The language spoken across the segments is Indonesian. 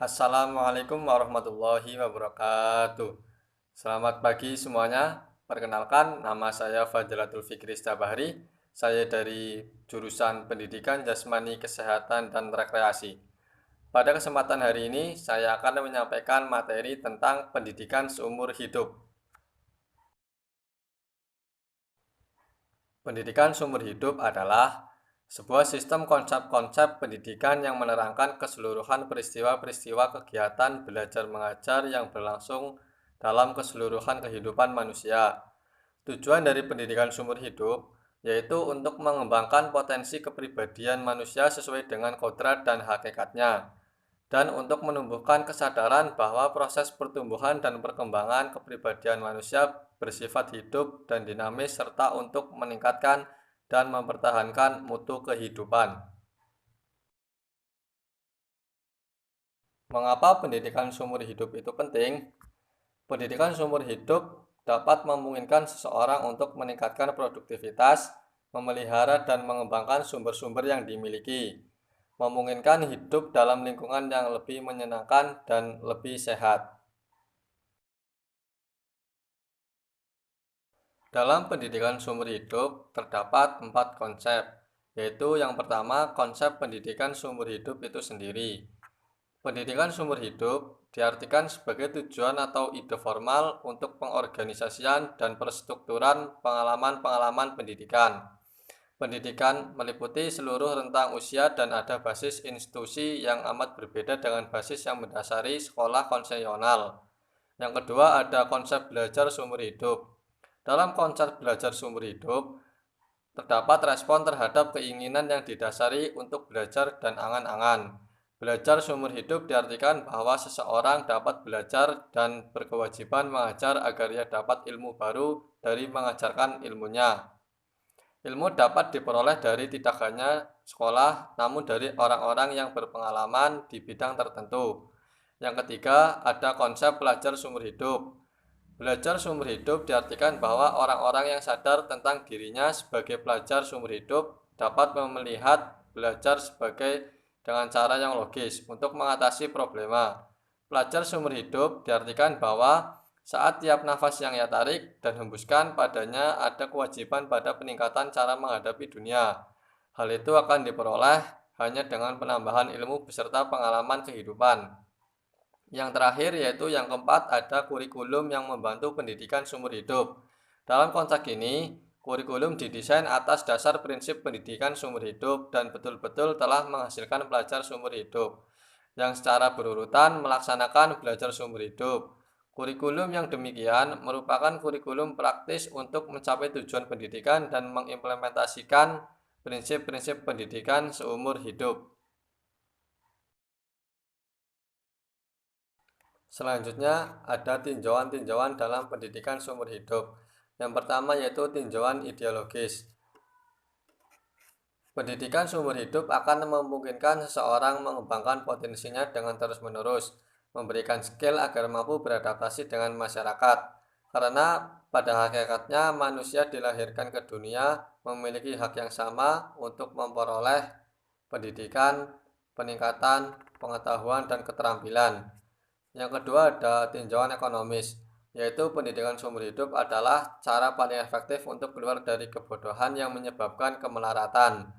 Assalamualaikum warahmatullahi wabarakatuh. Selamat pagi semuanya. Perkenalkan, nama saya Fadilatul Fikri Stabahri. Saya dari jurusan Pendidikan Jasmani Kesehatan dan Rekreasi. Pada kesempatan hari ini, saya akan menyampaikan materi tentang pendidikan seumur hidup. Pendidikan seumur hidup adalah sebuah sistem konsep-konsep pendidikan yang menerangkan keseluruhan peristiwa-peristiwa kegiatan belajar mengajar yang berlangsung dalam keseluruhan kehidupan manusia. Tujuan dari pendidikan seumur hidup yaitu untuk mengembangkan potensi kepribadian manusia sesuai dengan kodrat dan hakikatnya, dan untuk menumbuhkan kesadaran bahwa proses pertumbuhan dan perkembangan kepribadian manusia bersifat hidup dan dinamis, serta untuk meningkatkan dan mempertahankan mutu kehidupan. Mengapa pendidikan seumur hidup itu penting? Pendidikan seumur hidup dapat memungkinkan seseorang untuk meningkatkan produktivitas, memelihara dan mengembangkan sumber-sumber yang dimiliki, memungkinkan hidup dalam lingkungan yang lebih menyenangkan dan lebih sehat. Dalam pendidikan seumur hidup terdapat 4 konsep, yaitu yang pertama konsep pendidikan seumur hidup itu sendiri. Pendidikan seumur hidup diartikan sebagai tujuan atau ide formal untuk pengorganisasian dan perstrukturan pengalaman-pengalaman pendidikan. Pendidikan meliputi seluruh rentang usia dan ada basis institusi yang amat berbeda dengan basis yang mendasari sekolah konvensional. Yang kedua ada konsep belajar seumur hidup. Dalam konsep belajar seumur hidup, terdapat respon terhadap keinginan yang didasari untuk belajar dan angan-angan. Belajar seumur hidup diartikan bahwa seseorang dapat belajar dan berkewajiban mengajar agar ia dapat ilmu baru dari mengajarkan ilmunya. Ilmu dapat diperoleh dari tidak hanya sekolah, namun dari orang-orang yang berpengalaman di bidang tertentu. Yang ketiga, ada konsep belajar seumur hidup. Belajar seumur hidup diartikan bahwa orang-orang yang sadar tentang dirinya sebagai pelajar seumur hidup dapat melihat belajar sebagai dengan cara yang logis untuk mengatasi problema. Pelajar seumur hidup diartikan bahwa saat tiap nafas yang ia tarik dan hembuskan padanya ada kewajiban pada peningkatan cara menghadapi dunia. Hal itu akan diperoleh hanya dengan penambahan ilmu beserta pengalaman kehidupan. Yang terakhir yaitu yang keempat ada kurikulum yang membantu pendidikan seumur hidup. Dalam konteks ini, kurikulum didesain atas dasar prinsip pendidikan seumur hidup dan betul-betul telah menghasilkan pelajar seumur hidup yang secara berurutan melaksanakan belajar seumur hidup. Kurikulum yang demikian merupakan kurikulum praktis untuk mencapai tujuan pendidikan dan mengimplementasikan prinsip-prinsip pendidikan seumur hidup. Selanjutnya ada tinjauan-tinjauan dalam pendidikan seumur hidup. Yang pertama yaitu tinjauan ideologis. Pendidikan seumur hidup akan memungkinkan seseorang mengembangkan potensinya dengan terus-menerus, memberikan skill agar mampu beradaptasi dengan masyarakat. Karena pada hakikatnya manusia dilahirkan ke dunia memiliki hak yang sama untuk memperoleh pendidikan, peningkatan pengetahuan dan keterampilan. Yang kedua ada tinjauan ekonomis, yaitu pendidikan seumur hidup adalah cara paling efektif untuk keluar dari kebodohan yang menyebabkan kemelaratan.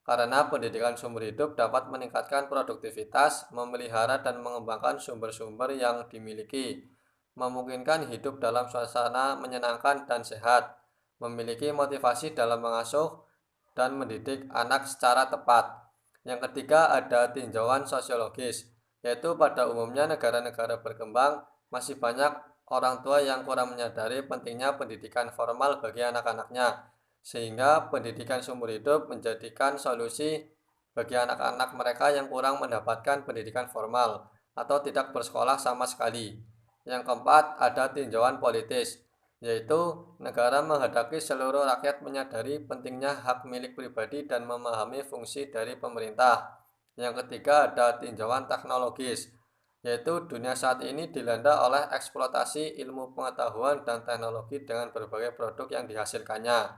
Karena pendidikan seumur hidup dapat meningkatkan produktivitas, memelihara dan mengembangkan sumber-sumber yang dimiliki, memungkinkan hidup dalam suasana menyenangkan dan sehat, memiliki motivasi dalam mengasuh dan mendidik anak secara tepat. Yang ketiga ada tinjauan sosiologis, yaitu pada umumnya negara-negara berkembang masih banyak orang tua yang kurang menyadari pentingnya pendidikan formal bagi anak-anaknya, sehingga pendidikan seumur hidup menjadikan solusi bagi anak-anak mereka yang kurang mendapatkan pendidikan formal atau tidak bersekolah sama sekali. Yang keempat ada tinjauan politis, yaitu negara menghendaki seluruh rakyat menyadari pentingnya hak milik pribadi dan memahami fungsi dari pemerintah. Yang ketiga ada tinjauan teknologis, yaitu dunia saat ini dilanda oleh eksploitasi ilmu pengetahuan dan teknologi dengan berbagai produk yang dihasilkannya,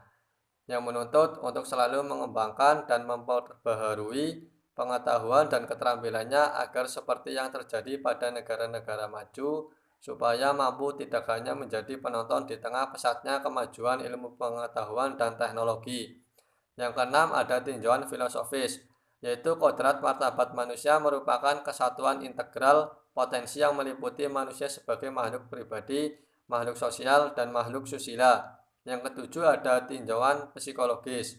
yang menuntut untuk selalu mengembangkan dan memperbaharui pengetahuan dan keterampilannya agar seperti yang terjadi pada negara-negara maju, supaya mampu tidak hanya menjadi penonton di tengah pesatnya kemajuan ilmu pengetahuan dan teknologi. Yang keenam, ada tinjauan filosofis, yaitu kodrat martabat manusia merupakan kesatuan integral potensi yang meliputi manusia sebagai makhluk pribadi, makhluk sosial, dan makhluk susila. Yang ketujuh, ada tinjauan psikologis,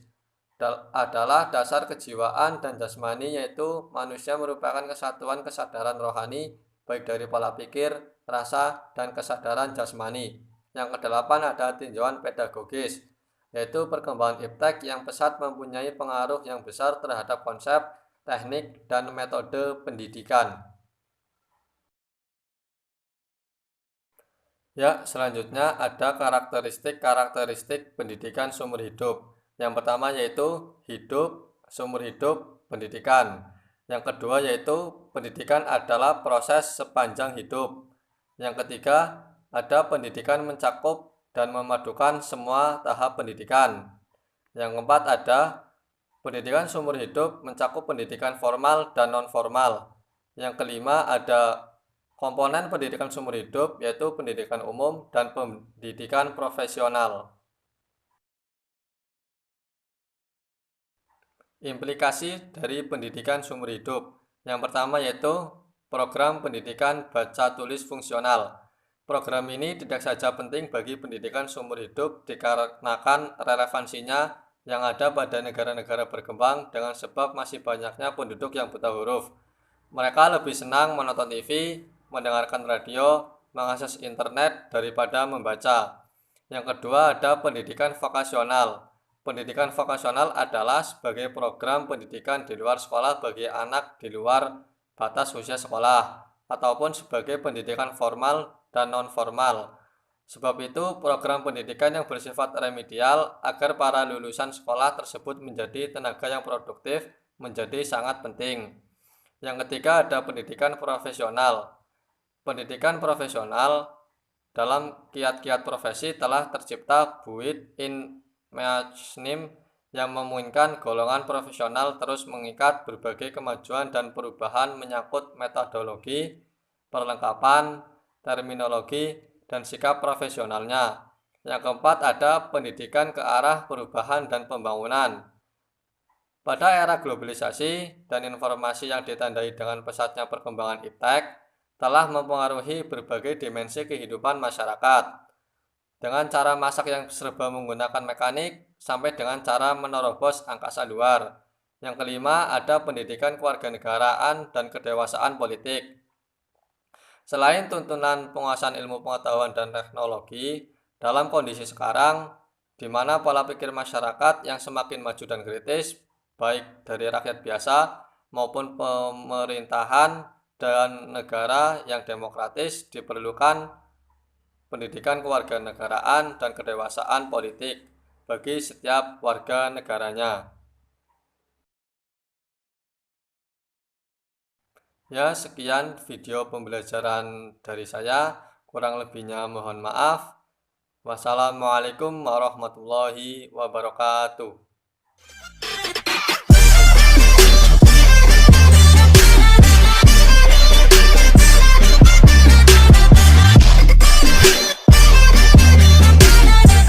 adalah dasar kejiwaan dan jasmani, yaitu manusia merupakan kesatuan kesadaran rohani baik dari pola pikir, rasa, dan kesadaran jasmani. Yang kedelapan, ada tinjauan pedagogis, yaitu perkembangan iptek yang pesat mempunyai pengaruh yang besar terhadap konsep, teknik, dan metode pendidikan. Ya, selanjutnya ada karakteristik pendidikan seumur hidup. Yang pertama yaitu hidup, seumur hidup, pendidikan. Yang kedua yaitu pendidikan adalah proses sepanjang hidup. Yang ketiga, ada pendidikan mencakup dan memadukan semua tahap pendidikan. Yang keempat, ada pendidikan seumur hidup mencakup pendidikan formal dan non-formal. Yang kelima, ada komponen pendidikan seumur hidup, yaitu pendidikan umum dan pendidikan profesional. Implikasi dari pendidikan seumur hidup. Yang pertama yaitu program pendidikan baca tulis fungsional. Program ini tidak saja penting bagi pendidikan seumur hidup dikarenakan relevansinya yang ada pada negara-negara berkembang dengan sebab masih banyaknya penduduk yang buta huruf. Mereka lebih senang menonton TV, mendengarkan radio, mengakses internet daripada membaca. Yang kedua, ada pendidikan vokasional. Pendidikan vokasional adalah sebagai program pendidikan di luar sekolah bagi anak di luar batas usia sekolah, ataupun sebagai pendidikan formal dan non-formal. Sebab itu, program pendidikan yang bersifat remedial agar para lulusan sekolah tersebut menjadi tenaga yang produktif menjadi sangat penting. Yang ketiga, ada pendidikan profesional. Pendidikan profesional dalam kiat-kiat profesi telah tercipta buit in machnim yang memungkinkan golongan profesional terus mengikat berbagai kemajuan dan perubahan menyangkut metodologi, perlengkapan, terminologi, dan sikap profesionalnya. Yang keempat, ada pendidikan ke arah perubahan dan pembangunan. Pada era globalisasi dan informasi yang ditandai dengan pesatnya perkembangan iptek, telah mempengaruhi berbagai dimensi kehidupan masyarakat. Dengan cara masak yang serba menggunakan mekanik, sampai dengan cara menerobos angkasa luar. Yang kelima, ada pendidikan kewarganegaraan dan kedewasaan politik. Selain tuntunan penguasaan ilmu pengetahuan dan teknologi, dalam kondisi sekarang, di mana pola pikir masyarakat yang semakin maju dan kritis, baik dari rakyat biasa maupun pemerintahan dan negara yang demokratis, diperlukan pendidikan kewarganegaraan dan kedewasaan politik bagi setiap warga negaranya. Ya, sekian video pembelajaran dari saya. Kurang lebihnya mohon maaf. Wassalamualaikum warahmatullahi wabarakatuh.